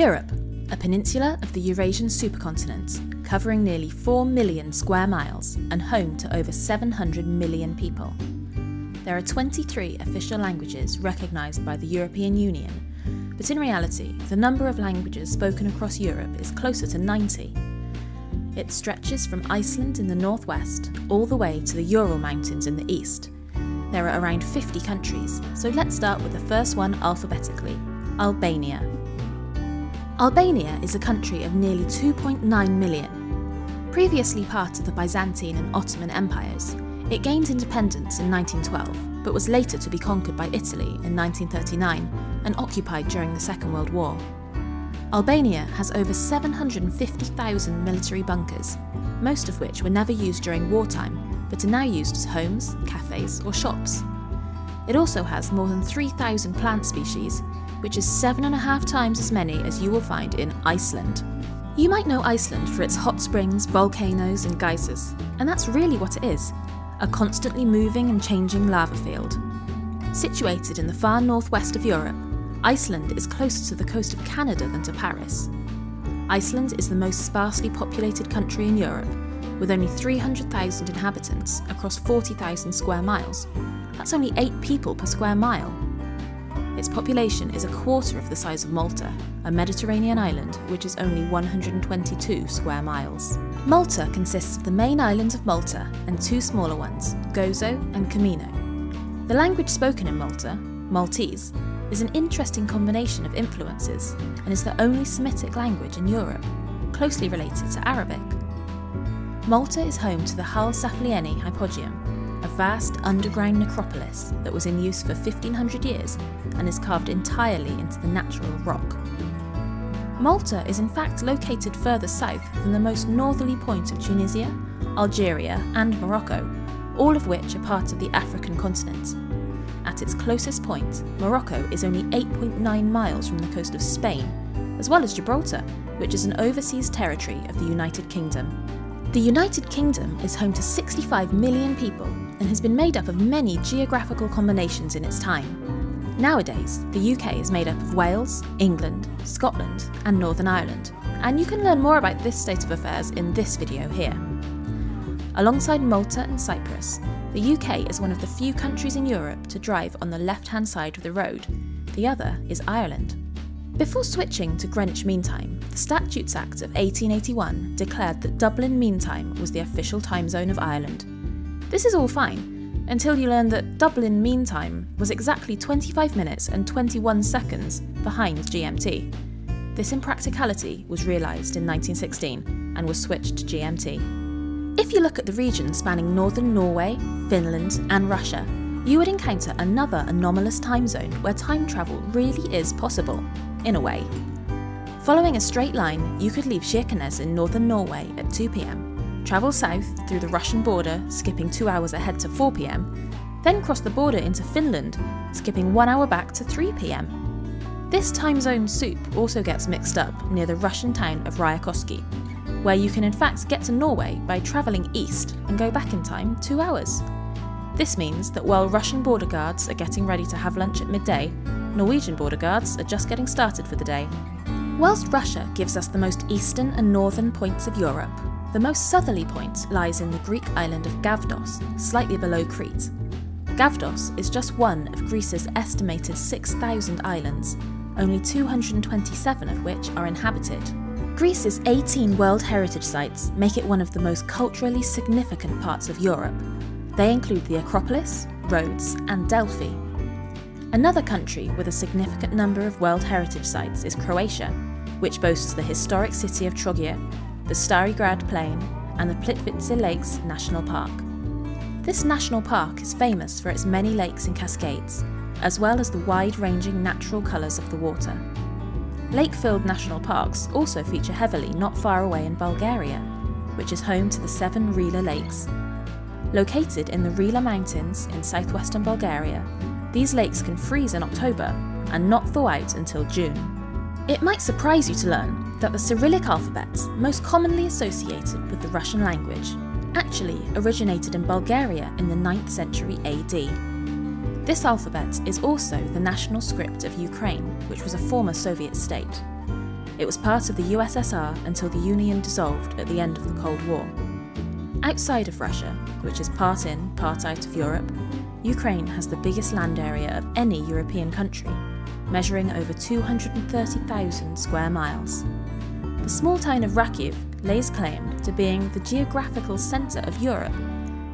Europe, a peninsula of the Eurasian supercontinent, covering nearly 4 million square miles and home to over 700 million people. There are 23 official languages recognised by the European Union, but in reality, the number of languages spoken across Europe is closer to 90. It stretches from Iceland in the northwest all the way to the Ural Mountains in the east. There are around 50 countries, so let's start with the first one alphabetically, Albania. Albania is a country of nearly 2.9 million. Previously part of the Byzantine and Ottoman empires, it gained independence in 1912, but was later to be conquered by Italy in 1939 and occupied during the Second World War. Albania has over 750,000 military bunkers, most of which were never used during wartime, but are now used as homes, cafes or shops. It also has more than 3,000 plant species, which is 7.5 times as many as you will find in Iceland. You might know Iceland for its hot springs, volcanoes and geysers, and that's really what it is, a constantly moving and changing lava field. Situated in the far northwest of Europe, Iceland is closer to the coast of Canada than to Paris. Iceland is the most sparsely populated country in Europe, with only 300,000 inhabitants across 40,000 square miles. That's only 8 people per square mile. Its population is a quarter of the size of Malta, a Mediterranean island which is only 122 square miles. Malta consists of the main island of Malta and 2 smaller ones, Gozo and Comino. The language spoken in Malta, Maltese, is an interesting combination of influences and is the only Semitic language in Europe, closely related to Arabic. Malta is home to the Hal Saflieni Hypogeum, a vast underground necropolis that was in use for 1500 years and is carved entirely into the natural rock. Malta is in fact located further south than the most northerly point of Tunisia, Algeria and Morocco, all of which are part of the African continent. At its closest point, Morocco is only 8.9 miles from the coast of Spain, as well as Gibraltar, which is an overseas territory of the United Kingdom. The United Kingdom is home to 65 million people and has been made up of many geographical combinations in its time. Nowadays, the UK is made up of Wales, England, Scotland and Northern Ireland, and you can learn more about this state of affairs in this video here. Alongside Malta and Cyprus, the UK is one of the few countries in Europe to drive on the left-hand side of the road. The other is Ireland. Before switching to Greenwich Mean Time, the Statutes Act of 1881 declared that Dublin Mean Time was the official time zone of Ireland. This is all fine, until you learn that Dublin Mean Time was exactly 25 minutes and 21 seconds behind GMT. This in practicality was realised in 1916 and was switched to GMT. If you look at the region spanning northern Norway, Finland and Russia, you would encounter another anomalous time zone where time travel really is possible, in a way. Following a straight line, you could leave Kirkenes in northern Norway at 2 p.m, travel south through the Russian border, skipping 2 hours ahead to 4 p.m, then cross the border into Finland, skipping 1 hour back to 3 p.m. This time zone soup also gets mixed up near the Russian town of Ryakoski, where you can in fact get to Norway by travelling east and go back in time 2 hours. This means that while Russian border guards are getting ready to have lunch at midday, Norwegian border guards are just getting started for the day. Whilst Russia gives us the most eastern and northern points of Europe, the most southerly point lies in the Greek island of Gavdos, slightly below Crete. Gavdos is just one of Greece's estimated 6,000 islands, only 227 of which are inhabited. Greece's 18 World Heritage Sites make it one of the most culturally significant parts of Europe. They include the Acropolis, Rhodes and Delphi. Another country with a significant number of World Heritage Sites is Croatia, which boasts the historic city of Trogir, the Stari Grad Plain and the Plitvice Lakes National Park. This national park is famous for its many lakes and cascades, as well as the wide-ranging natural colours of the water. Lake-filled national parks also feature heavily not far away in Bulgaria, which is home to the 7 Rila lakes. Located in the Rila Mountains in southwestern Bulgaria, these lakes can freeze in October and not thaw out until June. It might surprise you to learn that the Cyrillic alphabet, most commonly associated with the Russian language, actually originated in Bulgaria in the 9th century AD. This alphabet is also the national script of Ukraine, which was a former Soviet state. It was part of the USSR until the Union dissolved at the end of the Cold War. Outside of Russia, which is part in, part out of Europe, Ukraine has the biggest land area of any European country, measuring over 230,000 square miles. The small town of Rakiv lays claim to being the geographical centre of Europe.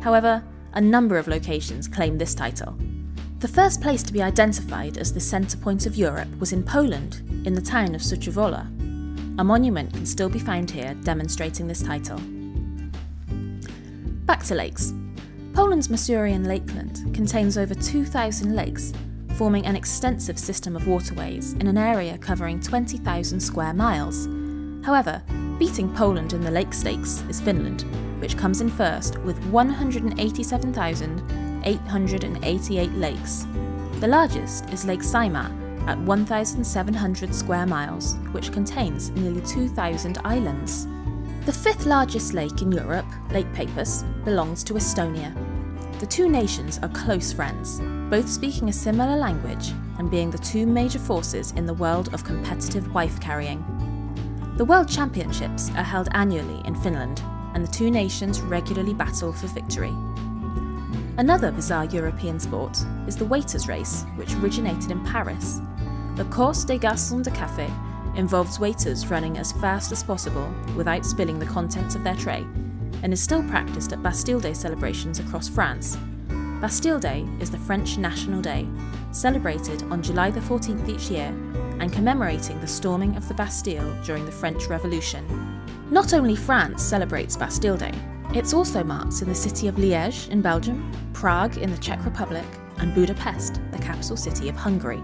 However, a number of locations claim this title. The first place to be identified as the centre point of Europe was in Poland, in the town of Suchwola. A monument can still be found here demonstrating this title. Back to lakes. Poland's Masurian lakeland contains over 2,000 lakes, forming an extensive system of waterways in an area covering 20,000 square miles. However, beating Poland in the lake stakes is Finland, which comes in first with 187,888 lakes. The largest is Lake Saimaa at 1,700 square miles, which contains nearly 2,000 islands. The fifth largest lake in Europe, Lake Peipus, belongs to Estonia. The two nations are close friends, both speaking a similar language and being the two major forces in the world of competitive wife-carrying. The World Championships are held annually in Finland, and the two nations regularly battle for victory. Another bizarre European sport is the waiters' race, which originated in Paris. The Course des Garçons de Café involves waiters running as fast as possible without spilling the contents of their tray, and is still practiced at Bastille Day celebrations across France. Bastille Day is the French National Day, celebrated on July the 14th each year, and commemorating the storming of the Bastille during the French Revolution. Not only France celebrates Bastille Day, it's also marked in the city of Liège in Belgium, Prague in the Czech Republic, and Budapest, the capital city of Hungary.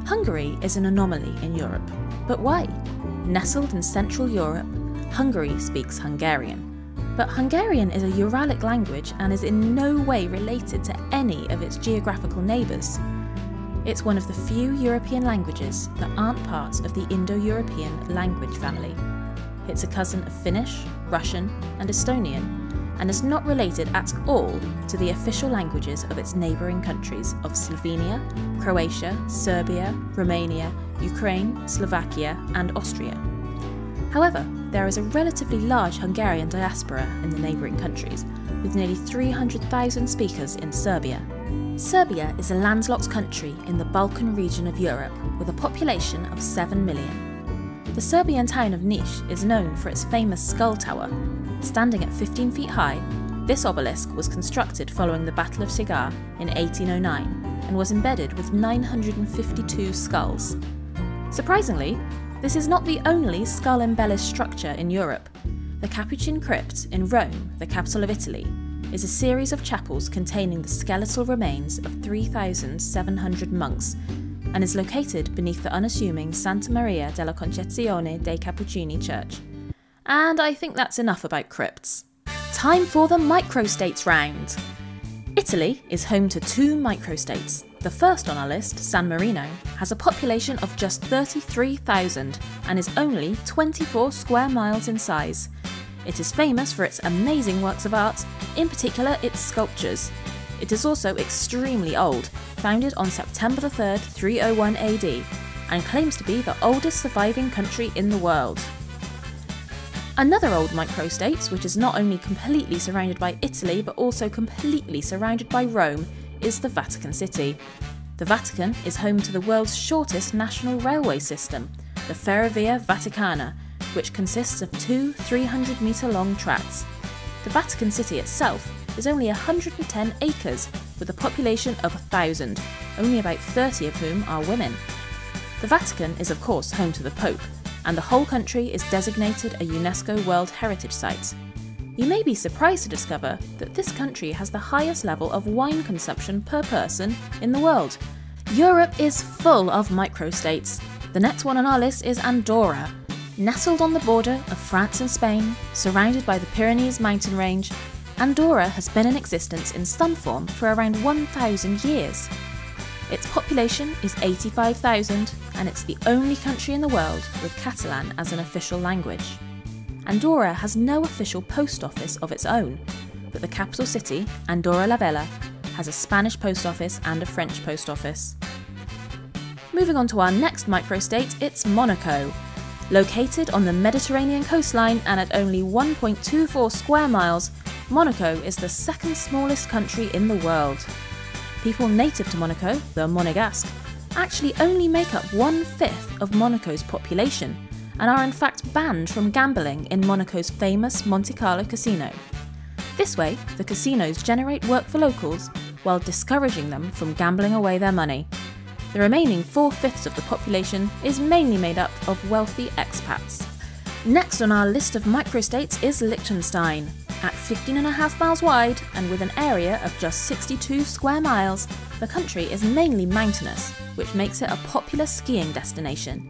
Hungary is an anomaly in Europe, but why? Nestled in Central Europe, Hungary speaks Hungarian. But Hungarian is a Uralic language and is in no way related to any of its geographical neighbours. It's one of the few European languages that aren't part of the Indo-European language family. It's a cousin of Finnish, Russian, and Estonian, and is not related at all to the official languages of its neighbouring countries of Slovenia, Croatia, Serbia, Romania, Ukraine, Slovakia, and Austria. However, there is a relatively large Hungarian diaspora in the neighbouring countries, with nearly 300,000 speakers in Serbia. Serbia is a landlocked country in the Balkan region of Europe, with a population of 7 million. The Serbian town of Niš is known for its famous skull tower. Standing at 15 feet high, this obelisk was constructed following the Battle of Sigar in 1809 and was embedded with 952 skulls. Surprisingly, this is not the only skull-embellished structure in Europe. The Capuchin Crypt in Rome, the capital of Italy, is a series of chapels containing the skeletal remains of 3,700 monks and is located beneath the unassuming Santa Maria della Concezione dei Cappuccini church. And I think that's enough about crypts. Time for the microstates round! Italy is home to two microstates. The first on our list, San Marino, has a population of just 33,000 and is only 24 square miles in size. It is famous for its amazing works of art, in particular its sculptures. It is also extremely old, founded on September 3rd, 301 AD, and claims to be the oldest surviving country in the world. Another old microstate, which is not only completely surrounded by Italy but also completely surrounded by Rome, is the Vatican City. The Vatican is home to the world's shortest national railway system, the Ferrovia Vaticana, which consists of two 300-metre-long tracks. The Vatican City itself is only 110 acres, with a population of 1,000, only about 30 of whom are women. The Vatican is of course home to the Pope, and the whole country is designated a UNESCO World Heritage Site. You may be surprised to discover that this country has the highest level of wine consumption per person in the world. Europe is full of microstates. The next one on our list is Andorra. Nestled on the border of France and Spain, surrounded by the Pyrenees mountain range, Andorra has been in existence in some form for around 1,000 years. Its population is 85,000 and it's the only country in the world with Catalan as an official language. Andorra has no official post office of its own, but the capital city, Andorra la Vella, has a Spanish post office and a French post office. Moving on to our next microstate, it's Monaco. Located on the Mediterranean coastline and at only 1.24 square miles, Monaco is the second smallest country in the world. People native to Monaco, the Monegasque, actually only make up 1/5 of Monaco's population and are in fact banned from gambling in Monaco's famous Monte Carlo casino. This way, the casinos generate work for locals while discouraging them from gambling away their money. The remaining 4/5 of the population is mainly made up of wealthy expats. Next on our list of microstates is Liechtenstein. At 15.5 miles wide and with an area of just 62 square miles, the country is mainly mountainous, which makes it a popular skiing destination.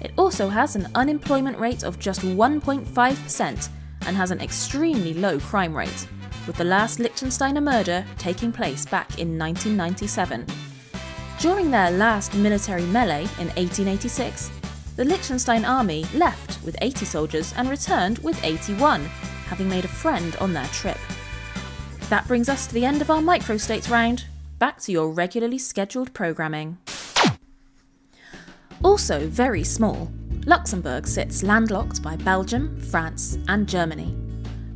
It also has an unemployment rate of just 1.5% and has an extremely low crime rate, with the last Liechtensteiner murder taking place back in 1997. During their last military melee in 1886, the Liechtenstein army left with 80 soldiers and returned with 81, having made a friend on their trip. That brings us to the end of our microstates round. Back to your regularly scheduled programming. Also very small, Luxembourg sits landlocked by Belgium, France and Germany.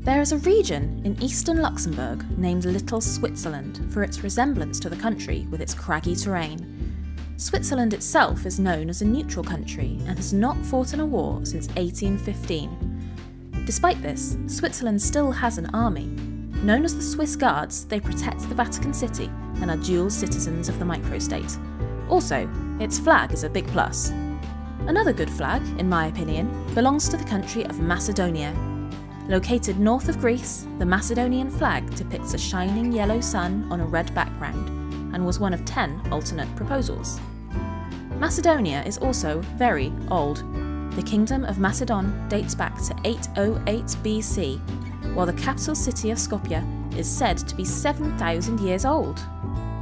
There is a region in eastern Luxembourg named Little Switzerland for its resemblance to the country with its craggy terrain. Switzerland itself is known as a neutral country and has not fought in a war since 1815. Despite this, Switzerland still has an army. Known as the Swiss Guards, they protect the Vatican City and are dual citizens of the microstate. Also, its flag is a big plus. Another good flag, in my opinion, belongs to the country of Macedonia. Located north of Greece, the Macedonian flag depicts a shining yellow sun on a red background and was one of 10 alternate proposals. Macedonia is also very old. The Kingdom of Macedon dates back to 808 BC, while the capital city of Skopje is said to be 7,000 years old.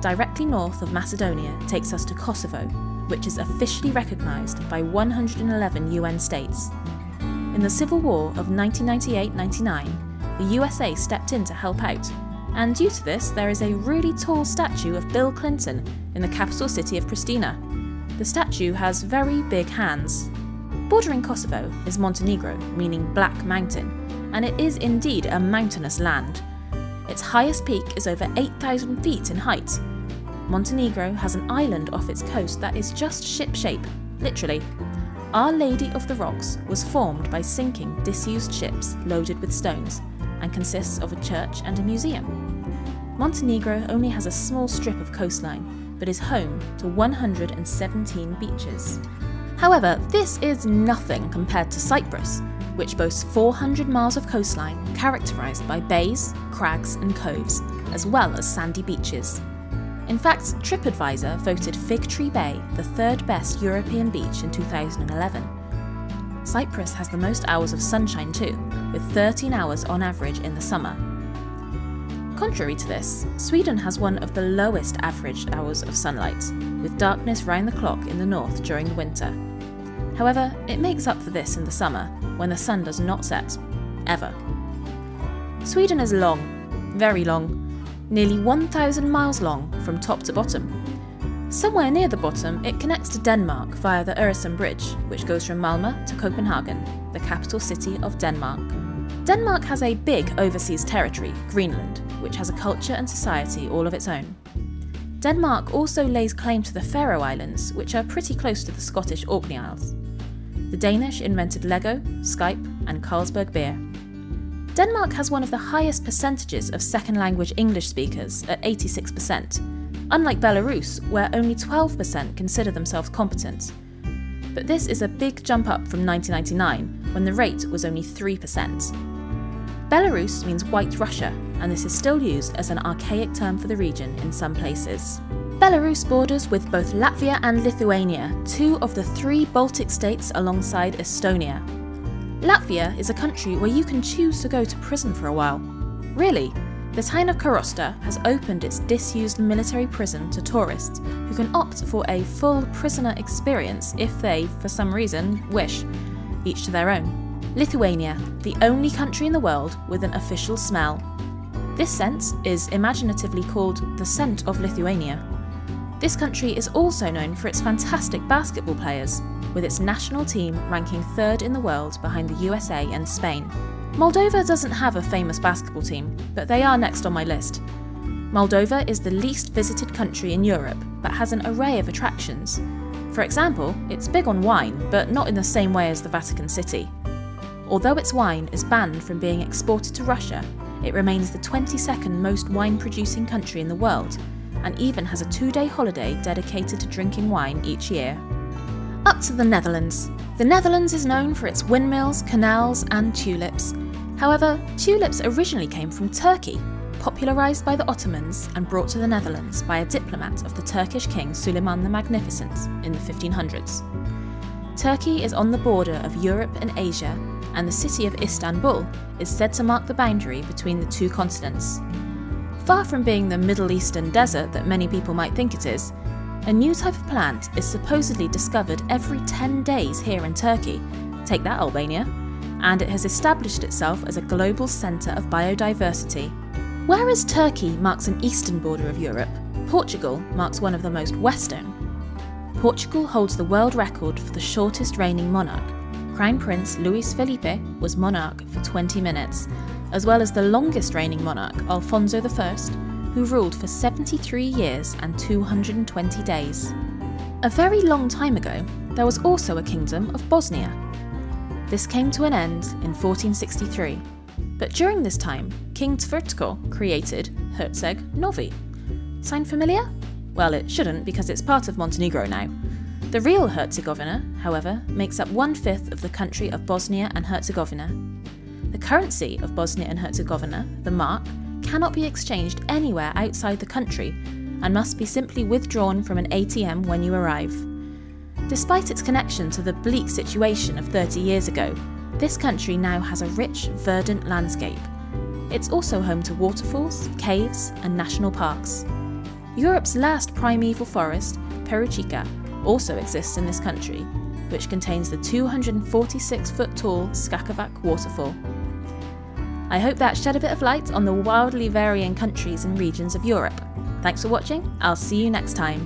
Directly north of Macedonia takes us to Kosovo, which is officially recognised by 111 UN states. In the Civil War of 1998-99, the USA stepped in to help out, and due to this there is a really tall statue of Bill Clinton in the capital city of Pristina. The statue has very big hands. Bordering Kosovo is Montenegro, meaning Black Mountain, and it is indeed a mountainous land. Its highest peak is over 8,000 feet in height. Montenegro has an island off its coast that is just ship-shape, literally. Our Lady of the Rocks was formed by sinking disused ships loaded with stones and consists of a church and a museum. Montenegro only has a small strip of coastline, but is home to 117 beaches. However, this is nothing compared to Cyprus, which boasts 400 miles of coastline characterised by bays, crags and coves, as well as sandy beaches. In fact, TripAdvisor voted Fig Tree Bay the third best European beach in 2011. Cyprus has the most hours of sunshine too, with 13 hours on average in the summer. Contrary to this, Sweden has one of the lowest average hours of sunlight, with darkness round the clock in the north during the winter. However, it makes up for this in the summer, when the sun does not set, ever. Sweden is long, very long, nearly 1,000 miles long from top to bottom. Somewhere near the bottom, it connects to Denmark via the Øresund Bridge, which goes from Malmö to Copenhagen, the capital city of Denmark. Denmark has a big overseas territory, Greenland, which has a culture and society all of its own. Denmark also lays claim to the Faroe Islands, which are pretty close to the Scottish Orkney Isles. The Danish invented Lego, Skype and Carlsberg beer. Denmark has one of the highest percentages of second language English speakers at 86%, unlike Belarus, where only 12% consider themselves competent. But this is a big jump up from 1999, when the rate was only 3%. Belarus means White Russia, and this is still used as an archaic term for the region in some places. Belarus borders with both Latvia and Lithuania, two of the 3 Baltic states alongside Estonia. Latvia is a country where you can choose to go to prison for a while. Really, the town of Karosta has opened its disused military prison to tourists who can opt for a full prisoner experience if they, for some reason, wish, each to their own. Lithuania, the only country in the world with an official smell. This scent is imaginatively called the scent of Lithuania. This country is also known for its fantastic basketball players, with its national team ranking 3rd in the world behind the USA and Spain. Moldova doesn't have a famous basketball team, but they are next on my list. Moldova is the least visited country in Europe, but has an array of attractions. For example, it's big on wine, but not in the same way as the Vatican City. Although its wine is banned from being exported to Russia, it remains the 22nd most wine-producing country in the world, and even has a 2-day holiday dedicated to drinking wine each year. Up to the Netherlands. The Netherlands is known for its windmills, canals and tulips. However, tulips originally came from Turkey, popularised by the Ottomans and brought to the Netherlands by a diplomat of the Turkish king Suleiman the Magnificent in the 1500s. Turkey is on the border of Europe and Asia, and the city of Istanbul is said to mark the boundary between the two continents. Far from being the Middle Eastern desert that many people might think it is, a new type of plant is supposedly discovered every 10 days here in Turkey. Take that, Albania. And it has established itself as a global centre of biodiversity. Whereas Turkey marks an eastern border of Europe, Portugal marks one of the most western. Portugal holds the world record for the shortest reigning monarch. Crown Prince Luís Felipe was monarch for 20 minutes, as well as the longest reigning monarch, Alfonso I, who ruled for 73 years and 220 days. A very long time ago, there was also a kingdom of Bosnia. This came to an end in 1463, but during this time, King Tvrtko created Herceg Novi. Sound familiar? Well, it shouldn't, because it's part of Montenegro now. The real Herzegovina, however, makes up 1/5 of the country of Bosnia and Herzegovina. The currency of Bosnia and Herzegovina, the mark, cannot be exchanged anywhere outside the country and must be simply withdrawn from an ATM when you arrive. Despite its connection to the bleak situation of 30 years ago, this country now has a rich, verdant landscape. It's also home to waterfalls, caves and national parks. Europe's last primeval forest, Peruchica, also exists in this country, which contains the 246-foot-tall Skakavac waterfall. I hope that shed a bit of light on the wildly varying countries and regions of Europe. Thanks for watching, I'll see you next time.